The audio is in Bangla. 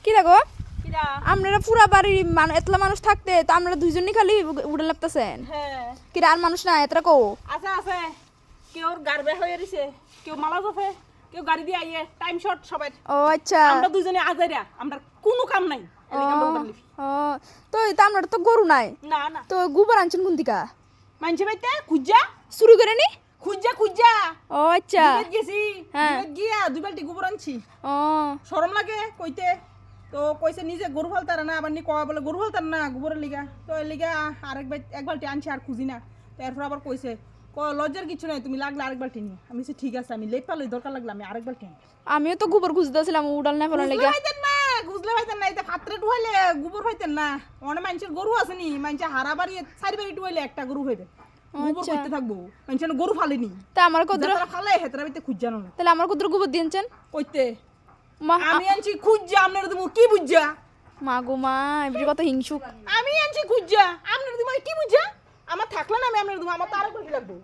কি দেখো আপনারা পুরা বাড়ির এতলা মানুষ থাকতে তো আপনারা দুইজনই খালি উড়ে লাগতেছেন হ্যাঁ কি আর মানুষ না এতটা কো আছে কেউ গাড় বের হয়ে রইছে কেউ মালা জফে কেউ গাড়ি দিয়ে আইয়ে টাইম শর্ট সবাই ও আচ্ছা আমরা দুইজনে আজাইরা আমরা কোনো কাম নাই ও তো এটা আপনার তো গরু নাই না না তো গোবর আনছেন কোন দিকা মানছে বাইতে খুঁজা শুরু করে নি খুঁজা ও আচ্ছা গেছি হ্যাঁ। গিয়া 2 বালতি গোবর আনছি ও শরম লাগে কইতে তো কইছে নিজে গরু ফালতার না আবার নি কয় বলে গরু ফালতার না গোবরের লিগা তো এর লিগা এক বালতি আনছি আর খুঁজি না তো এরপর আবার কইছে লজ্জার কিছু নাই তুমি লাগলে আরেক বালতি নিও আমি বলছি ঠিক আছে আমি লেপালই দরকার লাগলে আমি আরেক বালতি আনি আমিও তো গোবর খুঁজতেছিলাম উড়াল না ফেলার লেগে গুজলে পাইতেন না এটা ফাত্রে টুয়াইলে গোবর পাইতেন না অনেক মানুষের গরু আছে নি মানুষের হারা বাড়ি 4 বাড়ি টুয়াইলে একটা গরু হইবে গোবর করতে থাকবো মানুষের গরু ফালেনি তা আমার কদর যারা ফালে হেতরা বাইতে খুঁজ জানো না তাহলে আমার কদর গোবর দিয়েছেন কইতে মা আমি আনছি খুঁজা আপনার তুমি কি বুঝা মা গো মা এবারে কত হিংসুক আমি আনছি খুঁজা আপনার তুমি কি বুঝা আমার থাকলে না আমি আপনার তুমি আমার তো আরেক বালতি লাগবো